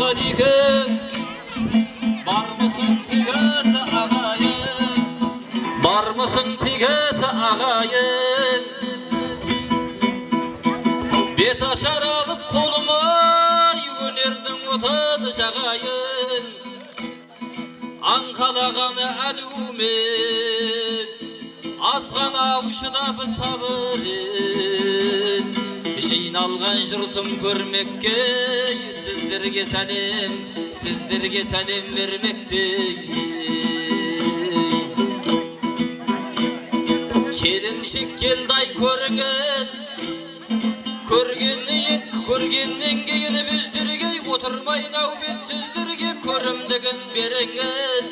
Sadikim var mısın tigesi ağayın? Var mısın tigesi ağayın? Bet aşar alıp koluma yönerdin otadı şağayın. Ankalağanı alumet azgana uşudafı sabırın. Жиналған жұртым көрмекке sizlerге сәлем бермекте. Келіншек келді-ай көріңіз, көргеннен кейін біздерге отырмай нәубет сіздерге көрімдігін беріңіз.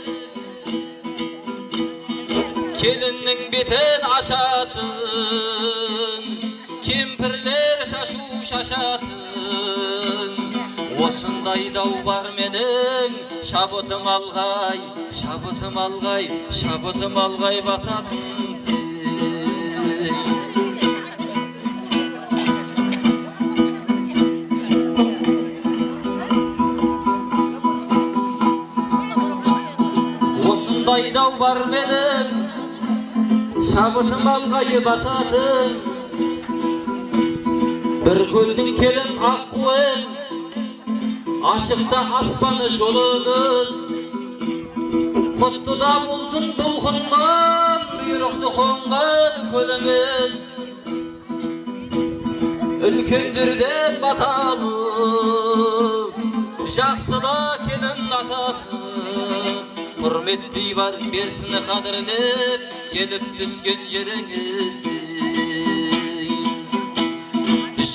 Келіннің бетін ашатын, кемпірлер шашу шашатын. Осындай дау бар менің, шабытым алғай басатын. Осындай дау бар менің, шабытым алғай басатын. Bir kөлдің келін аққуын, ашықта аспаны жолыңыз. Құттыда болсын бұлқынған, бұйрықты қонған көліңіз. Үлкендерден баталып, жақсыда келін ататын. Құрметтей бар берсін қадірлеп, келіп түскен жеріңіз.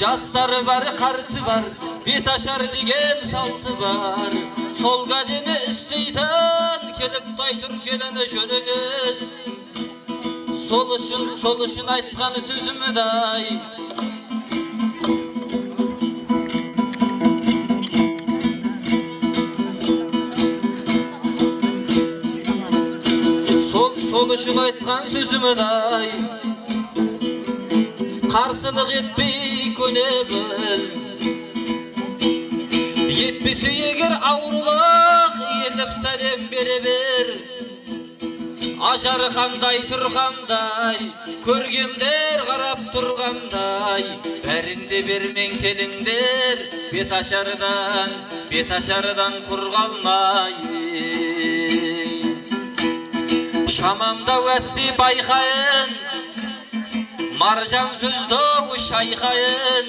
Жастары бар, қарты бар, бет ашар деген салты бар. Солға дені істейтін, келіп тайтыр келіні жөніңіз. Сол үшін айтқаны сөзімді-ай. Сол үшін айтқан сөзімді-ай. Қарсылық етпей көне біл. Етпесе егер ауырлық, еліп сәлем бере бер. Ажары қандай тұрғандай, көргемдер қарап тұрғандай. Бәріңде бермен келіңдер, бет ашарыдан құр қалмай. Шамамда уәсті байқайын, маржан сөзді шайқайын.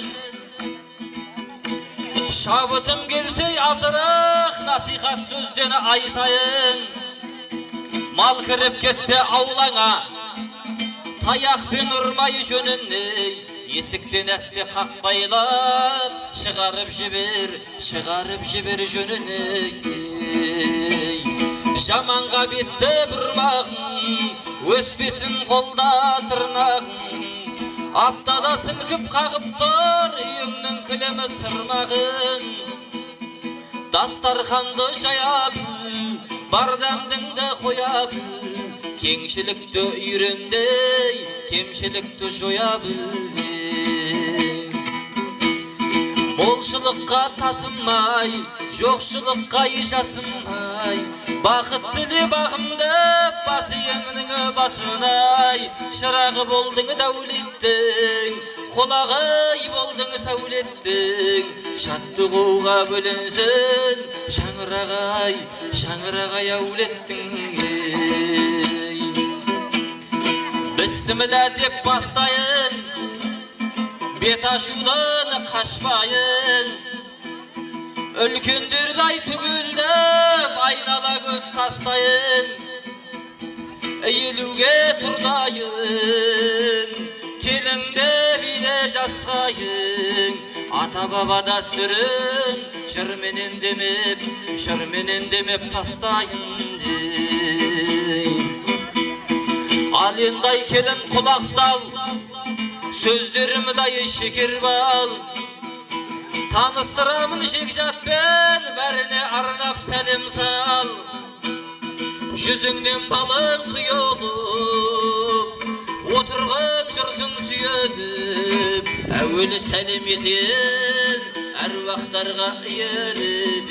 Шабытым келсе азырақ, насихат сөздені айтайын. Мал кіріп кетсе аулаңа, таяқпен ұрмай жөніне. Есіктен әсте қақпайлап, шығарып жібер жөніне. Жаманға бетті бұрмағын, өспесін қолда тырнағын. Аптада сілкіп қағып тұр, үйіңнің кілемі сырмағын. Дастарханды жаяп, бар дәмдіңді қояп. Кеңшілікті үйрендей, кемшілікті жояп. Молшылыққа тасынмай, жоқшылыққа жасынмай. Бақыт тіле бағымды, басы еңінің басынай. Шырағы болдың дәулеттің, қолағай болдың сәулеттің. Шатты қоға бөленсін, шаңырағай әулеттің. Бісміллә деп бастайын, бет ашудан қашпайын. Үлкендерді-ай түгілдіп, айнала көз тастайын. Иілуге тұрдайын, келіңді биле жасқайын. Ата-баба дәстүрін жырменен демеп тастайын. Ал ендей келін құлақ сал, сөздерімді-ай шекер бал. Таныстырамын жекжатпен, бәріне арнап сәлем сал. Жүзіңнен балын құйылып, отырған жұртың сүйедіп. Әуелі сәлем етен, әруақтарға иеліп.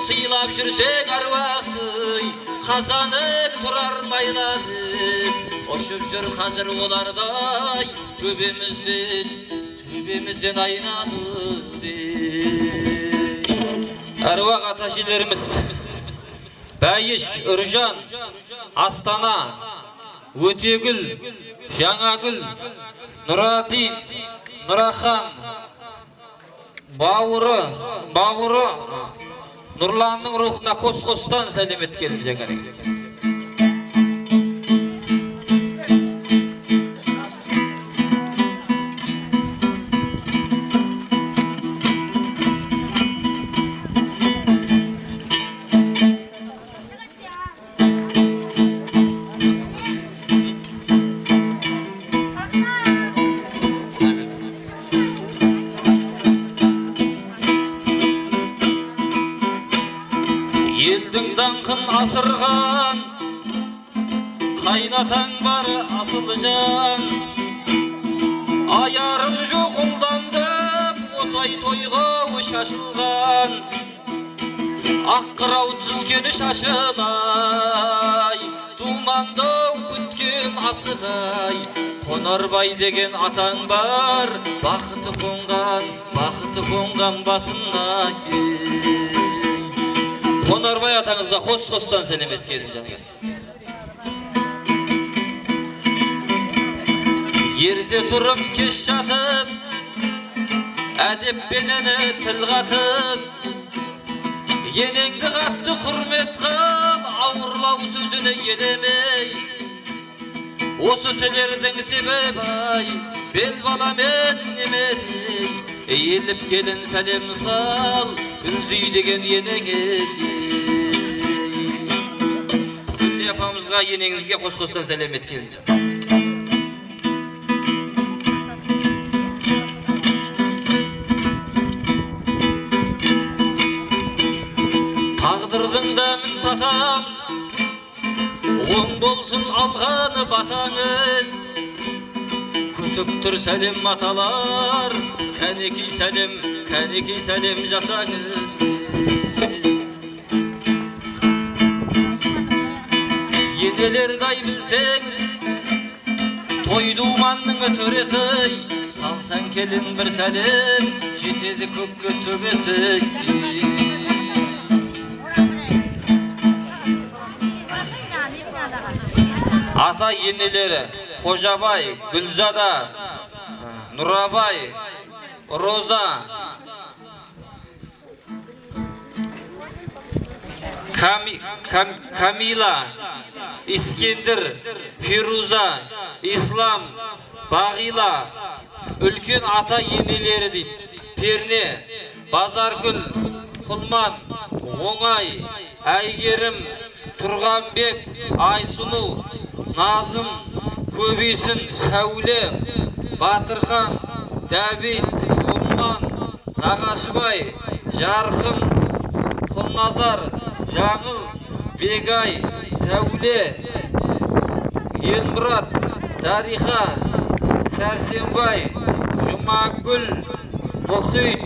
Sıylap жүrsек arvaқты Қазанын тұрар майладып Ошып жүр қазір олардай Төбемізден айналып Әруақ ата-әжелеріміз Бәйіш, Үржан, Астана, Өтегүл, Жаңагүл, Нұрадин, Нұрахан, Бауыры, Нұрланның рухына қос-қостан сәлемет келді жаңарек. Елдің даңқын асырған қайнатаң бар асыл жан аярын жоқ ұлдандып осай тойға шашылған ақ қырау түзгені шашылай думандау күткен асығай Қонарбай деген атаң бар бақыты қонған басына Қонарбай атаңызға қос-қостан сәлемет келді жаңа. Ерте тұрып кеш жатып, әдеппенен тіл қатып, енеңді қатты құрмет қыл, ауырлау сөзіне елемей. Осы тілердің себебай, бел баламен немерей, еліп келін сәлем сал, Гүлзүй деген енеңе. Гүлзүй апамызға енеңізге қос-қостан сәлемет келді. Тағдырдың дәмін татамыз, оң болсын алғаны батаңыз. Күтіп тұр сәлем аталар, кәнекей сәлем жасаңыз. Енелерді ай білсеңіз, тойдуманның төресі, салсан келін бір сәлем, жетеді көкке төбесі. Ата енелері Қожабай, Гүлзада, Нұрабай, Роза, Камила, Искендір, Фируза, Ислам, Бағила, үлкен ата енелері дейді. Перне, Базаргүл, Құлман, Оңай, Әйгерім, Тұрғанбек, Айсұлу, Назым, Көбейсін, Сәуле, Батырхан, Дәбит, Ұлман, Нағашыбай, Жарқын, Құлназар, Жаңыл, Бегай, Сәуле, Елмұрат, Дариха, Сәрсенбай, Жұмагүл, Мұхит,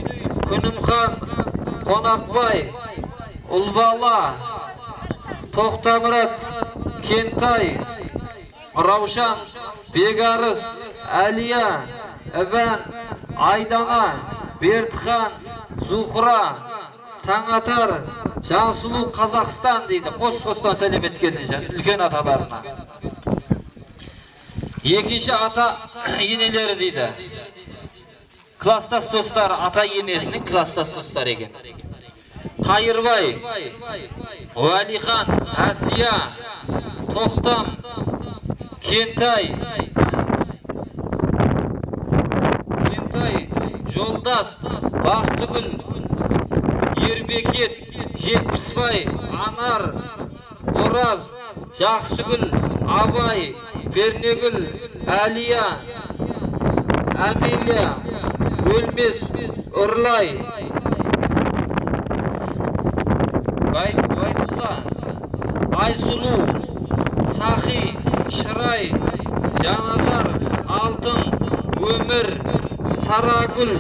Күнімхан, Қонақбай, Ұлбала, Тоқтамұрат, Кентай, Раушан, Бегарыс, Әлия, Әбән, Айдана, Бертхан, Зухра, Таңатар, Жансұлу, Қазақстан дейді. Қос-қостан сәлемет келді үлкен аталарына. Екінші ата енелері дейді. Кластас достар, ата енесінің кластас достар екен. Қайырбай, Уәлихан, Әсия, Тоқтам, Кентай, Жолдас, Бақтыгүл, Ербекет, Жетпісбай, Анар, Ораз, Жақсыгүл, Абай, Пернегүл, Әлия, Әмелия, Өлмес, Ұрлай, Байдулла, Айсұлу, Сахи, Шырай, Жаназар, Алтын, Өмір, Сарагүл,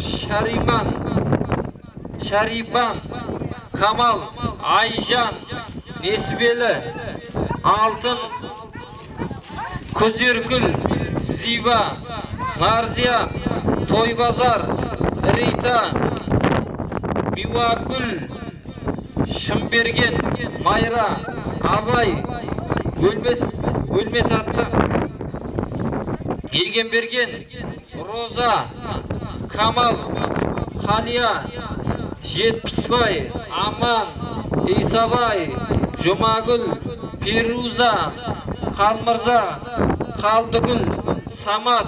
Шариман, Şarifan, Kamal, Ayjan, Nesbeli, Altın, Kuzürgül, Ziva, Marziya, Toybazar, Rita, Mivagül, Şımbergen, Mayra, Abay, Ölmez attı, Ergenbergen, Roza, Kamal, Kaliya, Jetpisbay, Aman, İsabay, Jumagül, Piruza, Kalmırza, Kaldıgül, Samat,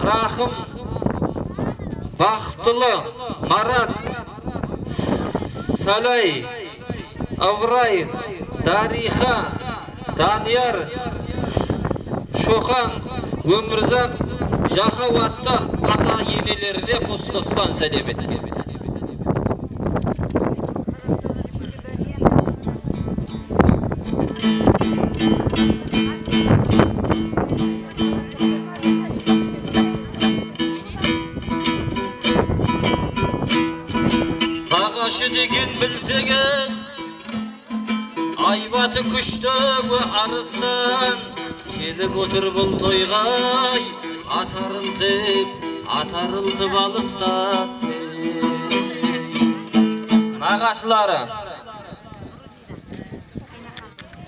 Rahım, Bahtulu, Marat, Salay, Avray, Dariha, Daniyar, Şokan, Ömürzak, Jahavat'ta ata yenelerine Kostas'tan selam etken. Bağaşı degen bilseniz, Aybatı kuştu bu arıstan, kelip otur bul toygay, atarıltı balıstan. Nağaşları,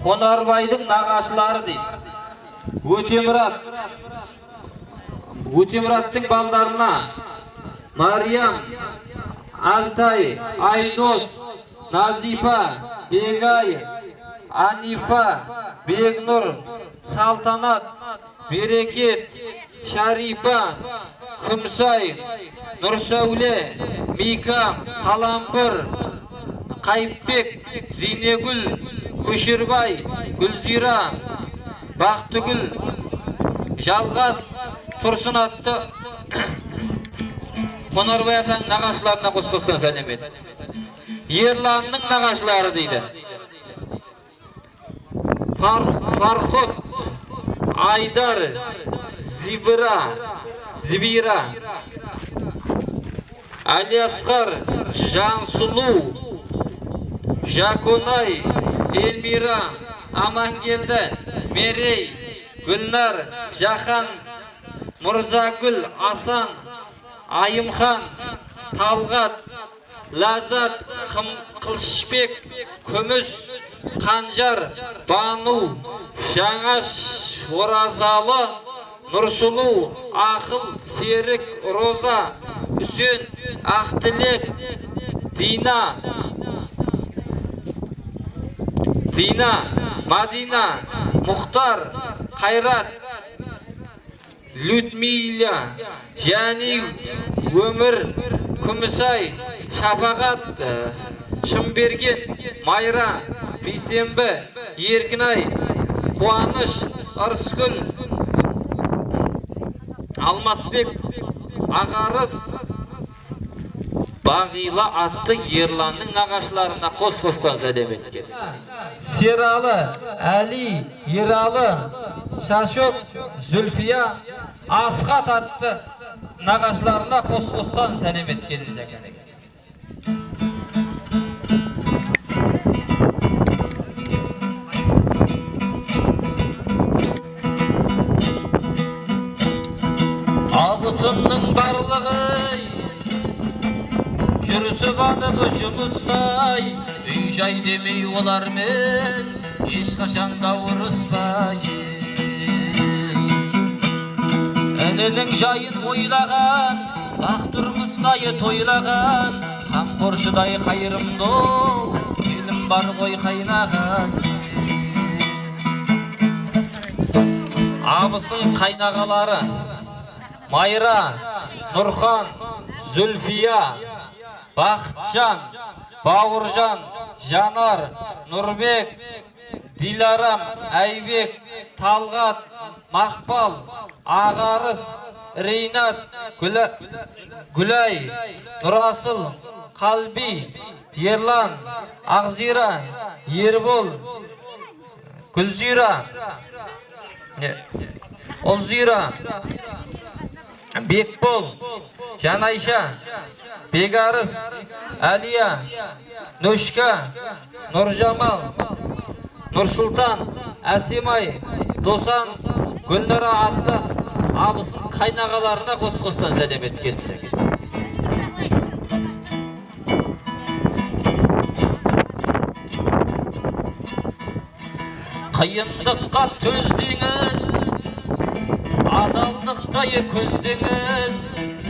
Konarbay'dın nağaşları deyip, Ötemurat'tın ballarına, Maryam, Altay, Aydos, Nazifa, Begay, Anifa, Begnur, Saltanat, Bereket, Şarifa, Kumsay, Nursaule, Mika, Kalampır, Kayıpbek, Zinegül, Kuşirbay, Gülzira, Baktugül, Jalgaz, Tursun attı. Konarbay atan nağaşlarına Kostas'tan selam et. Yerlanның nağaşları deydi. Farhut, Aydar, Zvira, Ali Asgar, Jansulu, Jakonay, Elmira, Amangelde, Merey, Gülnar, Jahan, Murzagül, Asan, Ayımхан, Talgat, Lazat, Kılışbek, Kömüs, Kancar, Banu, Şanaş, Orazalı, Nursulu, Akıl, Serik, Roza, Hüsün, Akdilek, Dina, Madina, Muhtar, Kayrat, Lütmila, Jani, Ömür, Kumsay, Şafakat, Şımbergen, Mayra, Bisembe, Yerkinay, Kuanış, Arsgül, Almasbek, Ağarız, Bağila attı Yerlanның nağaşlarına Kostas'tan selam etken. Seralı, Ali, Yeralı, Şaşok, Zülfiya, Askat attı nağaşlarına Kostas'tan selam etkeniz ekan. Abısının barlığı Jürüsü bana başımızday Üy-jay demey olar men Eşkaşanda uruspay Eninin jayın oylağan Baktırmızdayı toylağan Kam korşuday hayırımdo Kelim bar koy kaynağan Abısın kaynağaları Mayra, Nurhan, Zülfiya, Bahtcan, Bavurcan, Janar, Nurbek, Dilaram, Aybek, Talgat, Makbal, Ağarız, Reynat, Gülay, Nurasıl, Kalbi, Yerlan, Ağzira, Yerbol, Gülzira, Olzira, Bekbol, Жанайша, Бегарыс, Әлия, Нөшка, Нұржамал, Нұрсұлтан, Әсемай, Досан, Гүлнара атты абысын қайнағаларына қос-қостан сәлем еткенбіз. Қиындыққа төздеңіз, адалдыққа көздеңіз,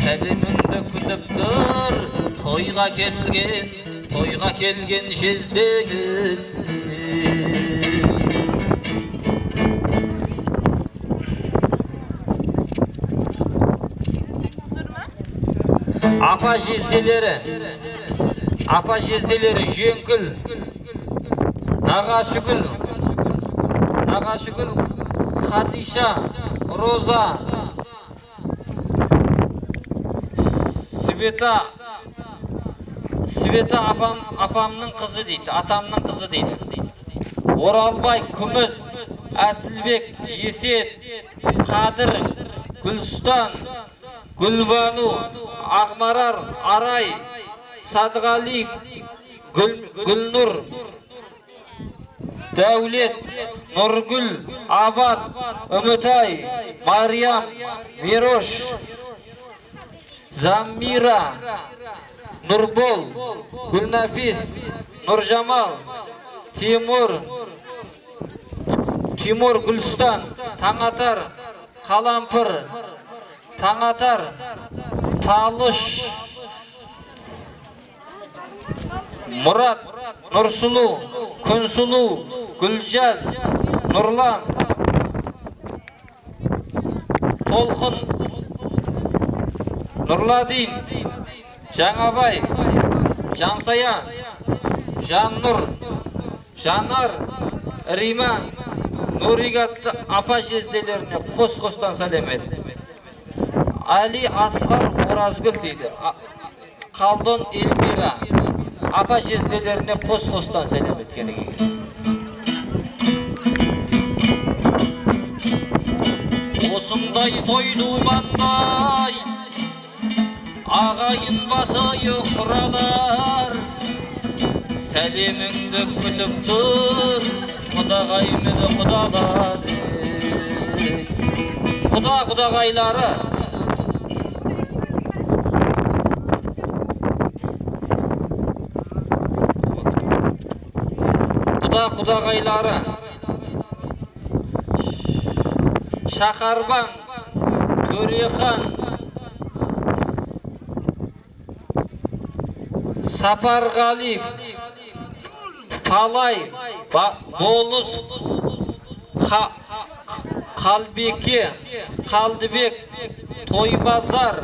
сәлеміңді күтіп тұр, тойға келген жездеңіз. Апа жезделері Жеңкіл, Нағашыгүл, Хадиша, Роза, Света апамның қызы дейді, атамның қызы дейді. Оралбай, Күміс, Әсілбек, Есет, Қадыр, Гүлстан, Гүлбану, Ақмарар, Арай, Садғали, Гүлнұр, Дәулет, Нұргүл, Абат, Үмітай, Мариям, Мирош, Заммира, Нұрбол, Гүлнафис, Нұржамал, Тимур, Гүлстан, Таңатар, Қалампыр, Таңатар, Талыш, Мұрат, Нұрсұлу, Күнсұлу, Гүлжаз, Нұрлан, Толқын, Нұрладин, Жаңабай, Жансая, Жаннұр, Жанар, Рима, Нұригатты апа жезделеріне қос-қостан сәлем ет. Али Асқар Оразгүл дейді. Қалдон Эльмира апа жезделеріне қос-қостан сәлем еткені келген. Осындай тойды умандай, ағайын басайы құралар, сәлеміңді күтіп тұр, құдағаймыды құдалар. Құдағайлары құдағайлары Шақарбан, Төрехан, Сапарғали, Талай, Болыс, Қалбеке, Қалдыбек, Тойбазар,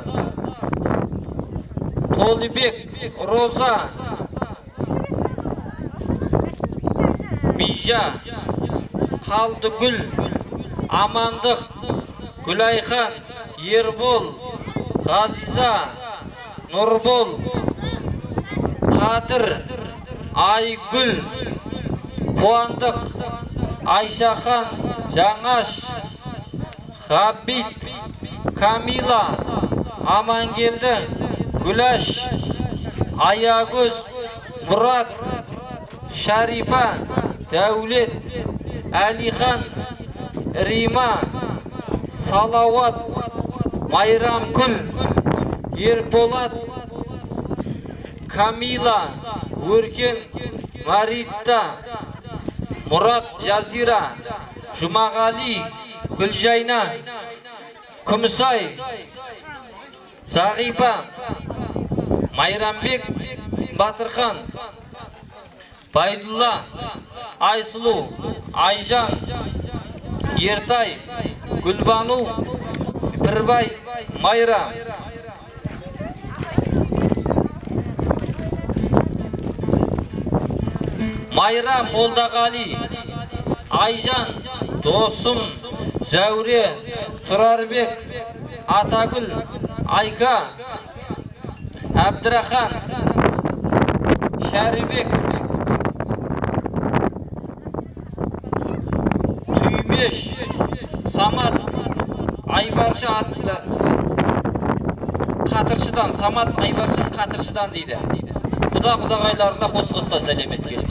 Толыбек, Роза, Мижа, Қалдыгүл, Амандық, Гүлайхан, Ербол, Ғазиза, Нұрбол, Қадыр, Айгүл, Қуандық, Айшахан, Жаңаш, Ғабит, Камила, Амангелді, Гүләш, Аягөз, Мұрат, Шарипа, Дәулет, Әлихан, Рима, Салауат, Майрамкүл, Ерболат, Камила, Өркен, Маритта, Мұрат, Жазира, Жұмағали, Гүлжайна, Күмісай, Зағипа, Майрамбек, Батырхан, Байдулла, Айсұлу, Айжан, Ертай, Гүлбану, Пірбай, Майра. Майра, Молдағали, Айжан, Досым, Зәуре, Тұрарбек, Атагүл, Айка, Әбдірахан, Шәрібек, Түймеш, Самат, Айбарша атты Қатыршыдан, Самат Айбаршын Қатыршыдан дейді. Құда-құдағайларына қос-қоста сәлемет келіп.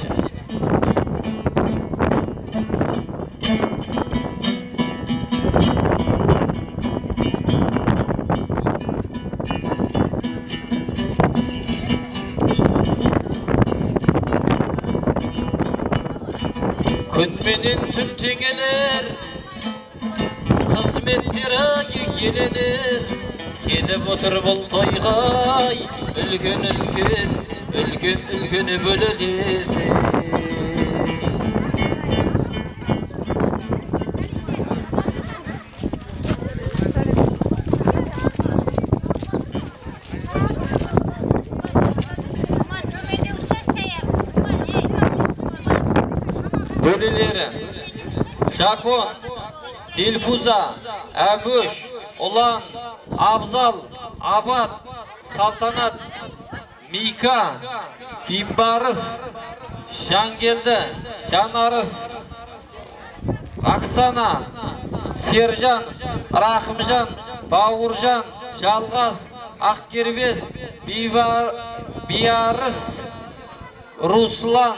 Күнменен түн теңелер, қызметтері еленер, келіп отыр бұл тойғай, үлкен бөлелер. Bölelері Жакон, Дилфуза, Әбүш, Ұлан, Абзал, Абат, Салтанат, Мика, Фимбарыс, Жангелді, Жанарыс, Аксана, Сержан, Рахымжан, Бауыржан, Жалғас, Ақкербес, Биярыс, Руслан,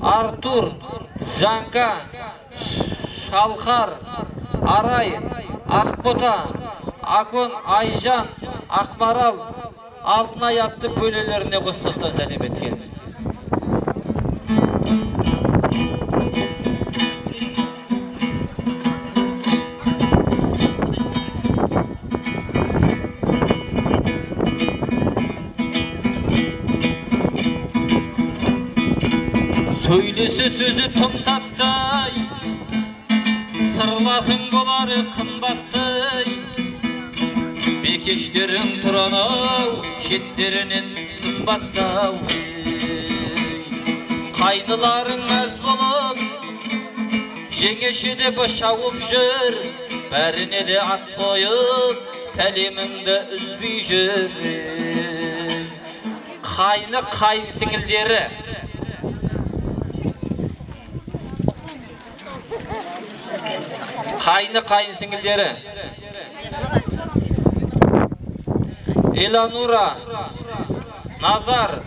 Артур, Жанка, Шалқар, Арай, Ақбота, Акон, Айжан, Ақмарал, Алтынай атты бөлелеріне қос-қостан сәлем еткен. Söylese sözü tım tatтай, сырласың болар қымбаттай. Бекештерің тұранау, шеттерінен сымбаттау. Қайныларың мәз болып, жеңешеде шауып жүр, бәріне де ат қойып, сәлеміңді үзбей жүр. Қайны қайын сіңілдері, қайын сіңілдері Эланура, Назар,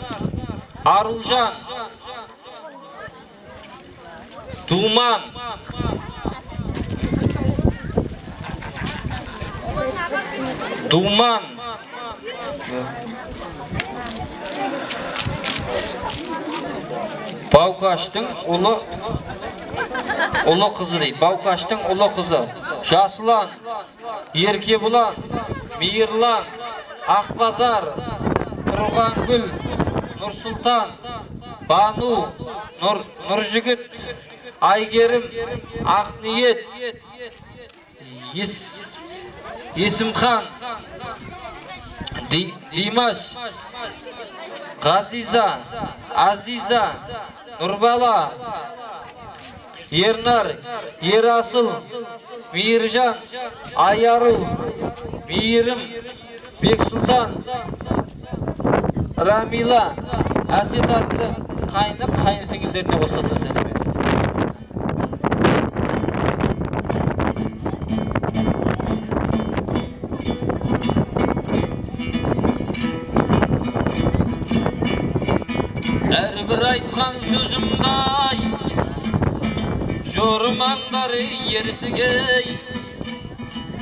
Аружан, Думан, Баукаштың ұлы қызы дейді. Баукаштың ұлы қызы. Жасұлан, Еркебұлан, Мейірлан, Ақбазар, Тұрғангүл, Нұрсұлтан, Бану, Нұржігіт, Айгерім, Ақниет, Есімхан, Димаш, Ғазиза, Азиза, Нұрбала, Ернар, Ерасыл, Мейіржан, Айару, Мейірім, Бексұлтан, Рамила, Әсет атты қайын сіңілдеріне қосқастан сәлем етті. Әрбір айтқан сөзімдай, жормаңдары ерісігей,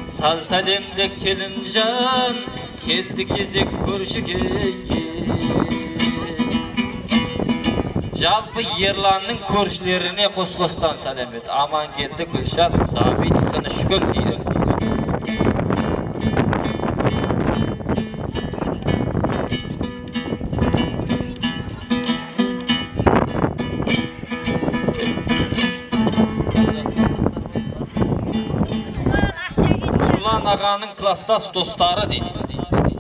сал сәлемді келін жан, кетті кезек көршігей. Жалпы Ерланның көршілеріне қос-қостан сәлем ет. Аман келді Гүлшат, Ғабит, Тынышкөл дейді. Нұрлан ағаның кластас достары дейді.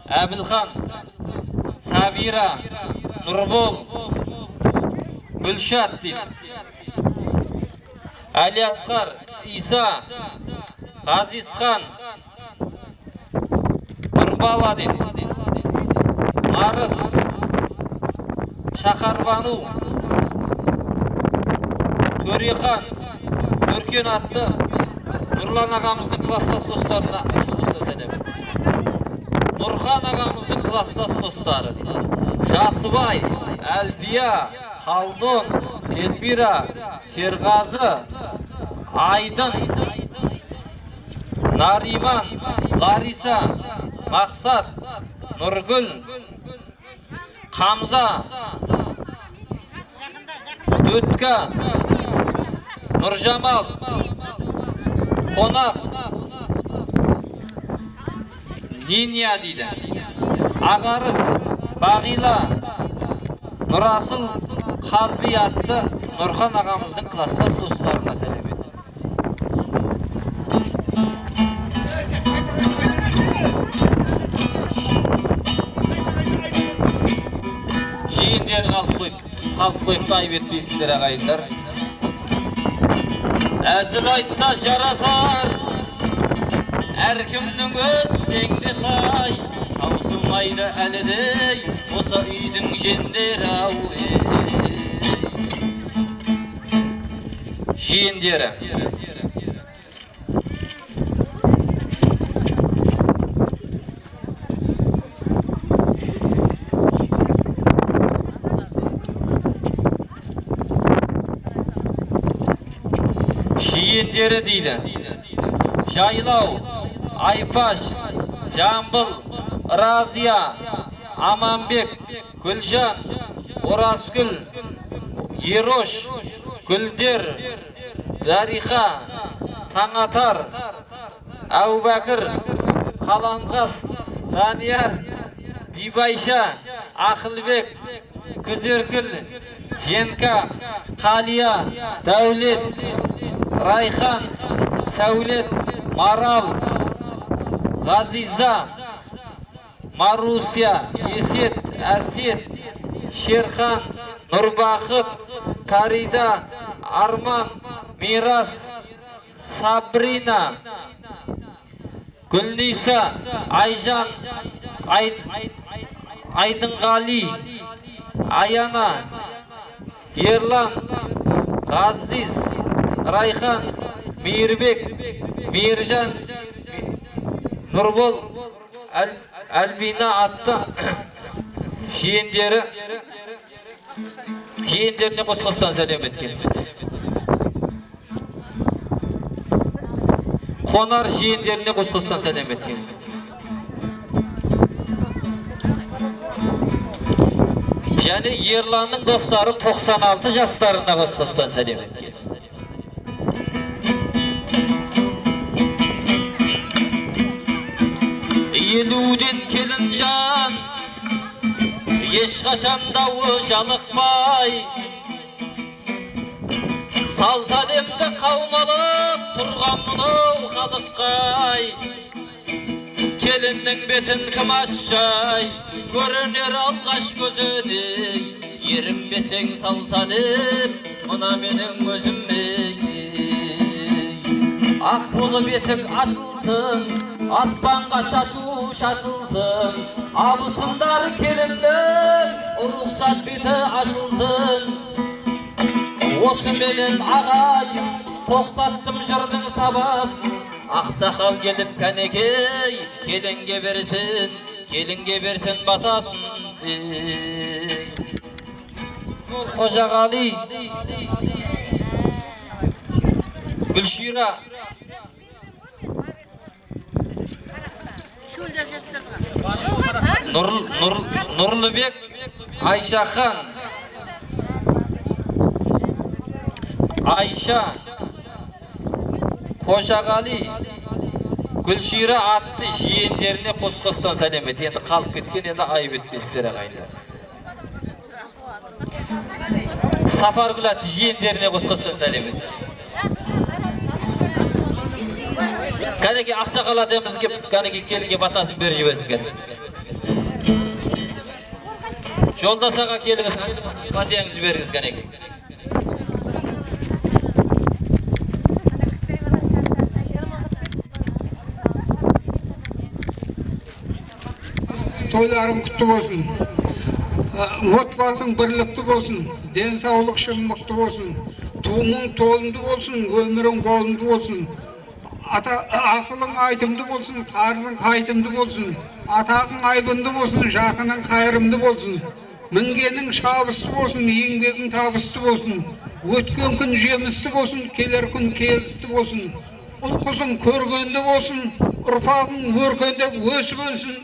Әбілхан, Сабира, Нұрбол, Гүлшат дейді. Әлиасқар, Иса, Ғазизхан, Нұрбала дейді. Арыс, Шақарбану, Төрехан, Өркен атты Нұрлан ағамыздың кластас достарына қос-қостан сәлем. Нұрхан ағамыз ағамыздың класстас достары. Жасыбай, Әлфия, Халдон, Эльмира, Серғазы, Айдын, Нариман, Лариса, Мақсат, Нұргүл, Қамза, Дөтка, Нұржамал, Қонақ, Ниния дейді. Ағарыз, Бағила, Нұрасыл, Қалби атты Нұрхан ағамыздың класстас достарына сәлем етті. Жиендер қалып қойып тайып етпейсіңдер ағайындар. Әзіл айтса жарасар, әркімнің өз теңдес ай, таусылмайды әлідей, осы үйдің жендері ау. Жиендері. Жиендері дейді. Жайлау, Айпаш, Жамбыл, Разия, Аманбек, Гүлжан, Оразгүл, Ерош, Гүлдер, Дариха, Таңатар, Әубәкір, Қаламқас, Данияр, Бибайша, Ақылбек, Күзеркіл, Женка, Қалия, Дәулет, Райхан, Сәулет, Марал, Ғазиза, Марусия, Есет, Әсет, Шерхан, Нұрбақыт, Карида, Арман, Мирас, Сабрина, Гүлниса, Айжан, Айдынғали, Аяна, Ерлан, Ғазиз, Райхан, Мейірбек, Мейіржан, Нұрбол, Әлбина атты жиендеріне қос-қостан сәлем еткен. Қонар жиендеріне қос-қостан сәлем еткен. Және Ерланның достары 96 жастарына қос-қостан сәлем еткен. Елуден келін жан, ешқашан дауы жалықпай, сал сәлемді қаумалап тұрған мұнау халыққай. Келіннің бетін кім ашшай, көрінер алғаш көзіне, ерінбесең сал сәлем, мұна менің өзімме. Ақ болып есік ашылсын, аспанға шашу шашылсын, абысындар келіннің рұқсат беті ашылсын. Осы менен ағайым тоқтаттым жырдың сабасын, ақсақал келіп кәнекей, келінге берсін батасын. Қожағали, Гүлшира, Нұрлыбек, Айшахан, Айша, Қожағали, Гүлшира атты жиендеріне қос-қостан сәлем ет. Енді қалып кеткен, енді айып етпесіздер ағайындар. Сафаргүл атты жиендеріне қос-қостан сәлем ет. Кәнеке ақсақал атамыз кеп, кәнеке келінге батасын бер жіберсін кәнеке. Жолдасаға келіңіз, батияңыз беріңіз кәнеке. Toylarım kutlu olsun. Отбасың бірлікті болсын, денсаулық үшін мықты болсын, туымың толымды болсын, өмірің болымды болсын, ақылың айтымды болсын, қарызың қайтымды болсын, Atağın aybındı bolsun, жақының қайырымды болсын. Мінгенің шабысты болсын, еңбегің табысты болсын. Өткен күн жемісті болсын, келер күн келісті болсын. Ұл қызың көргенді болсын, ұрпағың өркендеп өсіп өнсін.